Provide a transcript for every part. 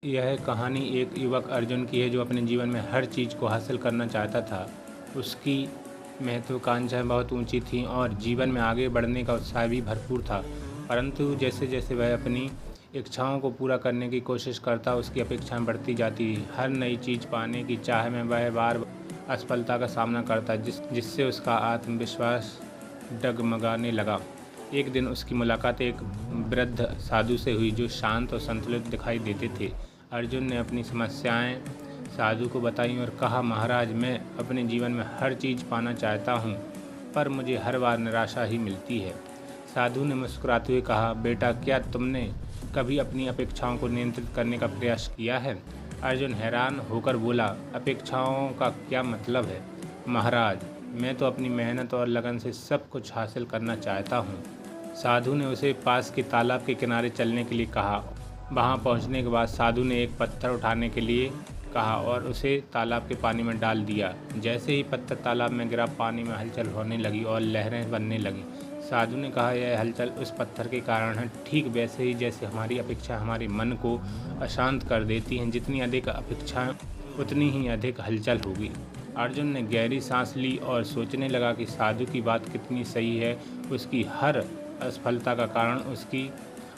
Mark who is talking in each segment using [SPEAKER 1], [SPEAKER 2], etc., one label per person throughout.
[SPEAKER 1] यह कहानी एक युवक अर्जुन की है जो अपने जीवन में हर चीज़ को हासिल करना चाहता था। उसकी महत्वाकांक्षाएँ बहुत ऊंची थीं और जीवन में आगे बढ़ने का उत्साह भी भरपूर था। परंतु जैसे जैसे वह अपनी इच्छाओं को पूरा करने की कोशिश करता, उसकी अपेक्षाएं बढ़ती जाती। हर नई चीज़ पाने की चाह में वह बार असफलता का सामना करता, जिससे उसका आत्मविश्वास डगमगाने लगा। एक दिन उसकी मुलाकात एक वृद्ध साधु से हुई जो शांत और संतुलित दिखाई देते थे। अर्जुन ने अपनी समस्याएं साधु को बताईं और कहा, महाराज, मैं अपने जीवन में हर चीज़ पाना चाहता हूँ, पर मुझे हर बार निराशा ही मिलती है। साधु ने मुस्कुराते हुए कहा, बेटा, क्या तुमने कभी अपनी अपेक्षाओं को नियंत्रित करने का प्रयास किया है? अर्जुन हैरान होकर बोला, अपेक्षाओं का क्या मतलब है? महाराज, मैं तो अपनी मेहनत और लगन से सब कुछ हासिल करना चाहता हूँ। साधु ने उसे पास के तालाब के किनारे चलने के लिए कहा। वहां पहुंचने के बाद साधु ने एक पत्थर उठाने के लिए कहा और उसे तालाब के पानी में डाल दिया। जैसे ही पत्थर तालाब में गिरा, पानी में हलचल होने लगी और लहरें बनने लगी। साधु ने कहा, यह हलचल उस पत्थर के कारण है, ठीक वैसे ही जैसे हमारी अपेक्षा हमारे मन को अशांत कर देती हैं। जितनी अधिक अपेक्षाएं उतनी ही अधिक हलचल होगी। अर्जुन ने गहरी सांस ली और सोचने लगा कि साधु की बात कितनी सही है। उसकी हर असफलता का कारण उसकी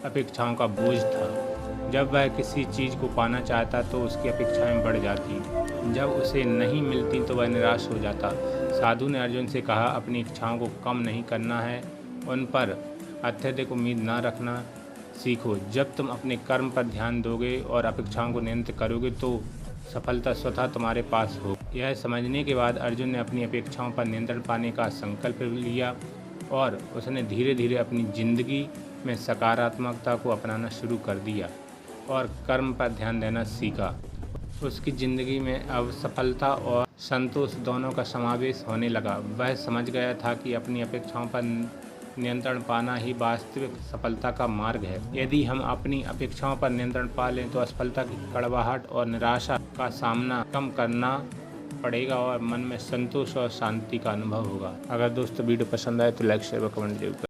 [SPEAKER 1] अपेक्षाओं का बोझ था। जब वह किसी चीज़ को पाना चाहता तो उसकी अपेक्षाएं बढ़ जाती। जब उसे नहीं मिलती तो वह निराश हो जाता। साधु ने अर्जुन से कहा, अपनी इच्छाओं को कम नहीं करना है, उन पर अत्यधिक उम्मीद न रखना सीखो। जब तुम अपने कर्म पर ध्यान दोगे और अपेक्षाओं को नियंत्रित करोगे तो सफलता स्वतः तुम्हारे पास हो। यह समझने के बाद अर्जुन ने अपनी अपेक्षाओं पर नियंत्रण पाने का संकल्प लिया और उसने धीरे धीरे अपनी जिंदगी में सकारात्मकता को अपनाना शुरू कर दिया और कर्म पर ध्यान देना सीखा। उसकी ज़िंदगी में अब सफलता और संतोष दोनों का समावेश होने लगा। वह समझ गया था कि अपनी अपेक्षाओं पर नियंत्रण पाना ही वास्तविक सफलता का मार्ग है। यदि हम अपनी अपेक्षाओं पर नियंत्रण पा लें तो असफलता की कड़वाहट और निराशा का सामना कम करना पड़ेगा और मन में संतोष और शांति का अनुभव होगा। अगर दोस्तों वीडियो पसंद आए तो लाइक, शेयर व कमेंट जरूर करें।